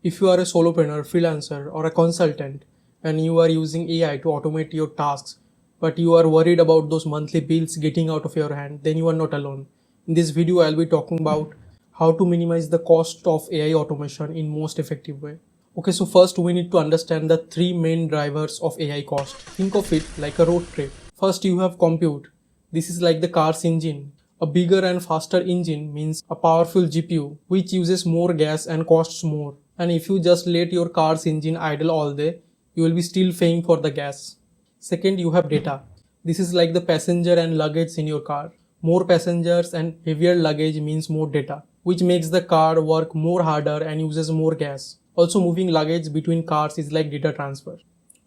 If you are a solopreneur, freelancer, or a consultant and you are using AI to automate your tasks, but you are worried about those monthly bills getting out of your hand, then you are not alone. In this video, I'll be talking about how to minimize the cost of AI automation in most effective way. Okay, so first we need to understand the three main drivers of AI cost. Think of it like a road trip. First, you have compute. This is like the car's engine. A bigger and faster engine means a powerful GPU, which uses more gas and costs more. And if you just let your car's engine idle all day, you will be still paying for the gas. Second, you have data. This is like the passenger and luggage in your car. More passengers and heavier luggage means more data, which makes the car work more harder and uses more gas. Also, moving luggage between cars is like data transfer,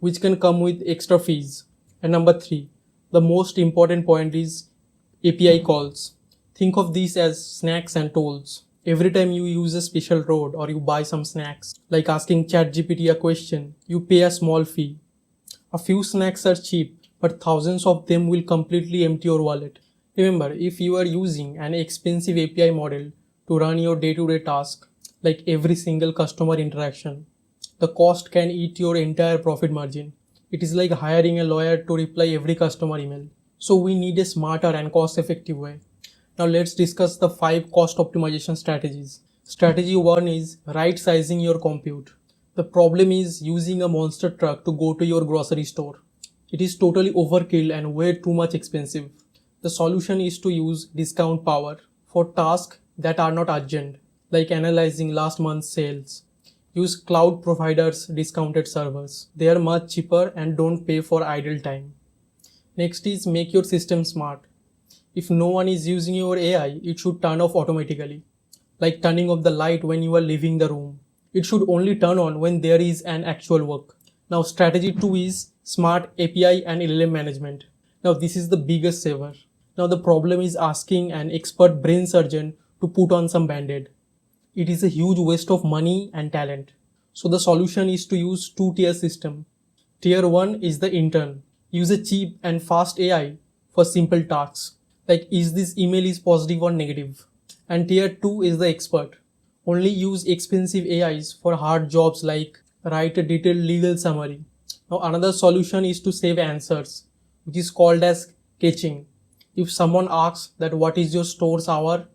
which can come with extra fees. And number three, the most important point is API calls. Think of these as snacks and tolls. Every time you use a special road or you buy some snacks, like asking ChatGPT a question, you pay a small fee. A few snacks are cheap, but thousands of them will completely empty your wallet. Remember, if you are using an expensive API model to run your day-to-day task, like every single customer interaction, the cost can eat your entire profit margin. It is like hiring a lawyer to reply every customer email. So we need a smarter and cost-effective way. Now let's discuss the 5 cost optimization strategies. Strategy 1 is right sizing your compute. The problem is using a monster truck to go to your grocery store. It is totally overkill and way too much expensive. The solution is to use discount power for tasks that are not urgent, like analyzing last month's sales. Use cloud providers' discounted servers. They are much cheaper and don't pay for idle time. Next is make your system smart. If no one is using your AI, it should turn off automatically, like turning off the light when you are leaving the room. It should only turn on when there is an actual work. Now strategy 2 is smart API and LLM management. Now this is the biggest saver. Now the problem is asking an expert brain surgeon to put on some band-aid. It is a huge waste of money and talent. So the solution is to use two-tier system. Tier 1 is the intern. Use a cheap and fast AI for simple tasks, like is this email is positive or negative. And tier 2 is the expert. Only use expensive AIs for hard jobs like write a detailed legal summary. Now another solution is to save answers, which is called as caching. If someone asks that what is your store's hour,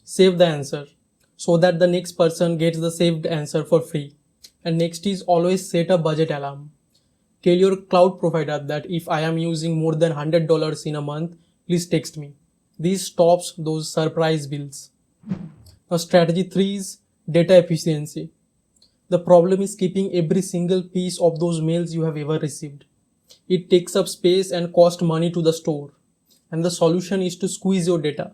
save the answer so that the next person gets the saved answer for free. And next is always set a budget alarm. Tell your cloud provider that if I am using more than $100 in a month, please text me. This stops those surprise bills. Now strategy 3 is data efficiency. The problem is keeping every single piece of those mails you have ever received. It takes up space and costs money to the store. And the solution is to squeeze your data.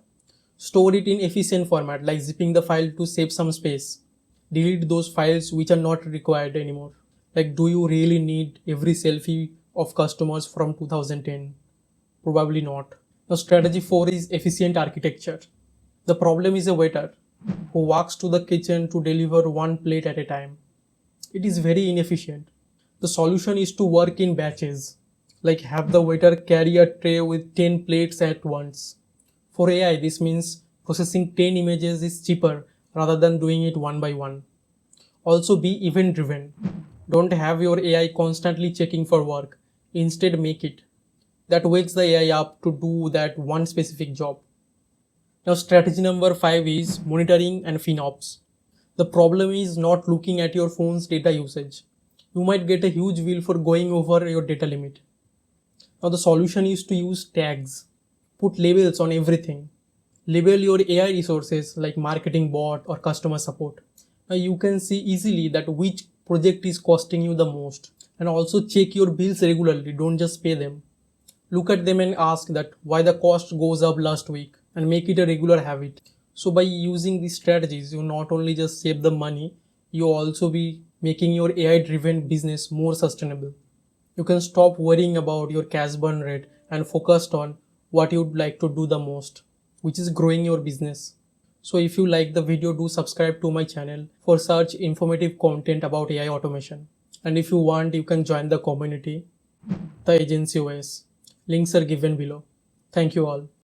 Store it in efficient format like zipping the file to save some space. Delete those files which are not required anymore. Like, do you really need every selfie of customers from 2010? Probably not. Now strategy 4 is efficient architecture. The problem is a waiter who walks to the kitchen to deliver one plate at a time. It is very inefficient. The solution is to work in batches, like have the waiter carry a tray with 10 plates at once. For AI, this means processing 10 images is cheaper rather than doing it one by one. Also be event driven. Don't have your AI constantly checking for work. Instead, make it. That wakes the AI up to do that one specific job. Now strategy number 5 is monitoring and FinOps. The problem is not looking at your phone's data usage. You might get a huge bill for going over your data limit. Now the solution is to use tags. Put labels on everything. Label your AI resources like marketing bot or customer support. Now you can see easily that which project is costing you the most. And also check your bills regularly, don't just pay them. Look at them and ask that why the cost goes up last week and make it a regular habit. So by using these strategies, you not only just save the money, you also be making your AI driven business more sustainable. You can stop worrying about your cash burn rate and focused on what you'd like to do the most, which is growing your business. So if you like the video, do subscribe to my channel for such informative content about AI automation. And if you want, you can join the community, the Agnecy OS. Links are given below. Thank you all.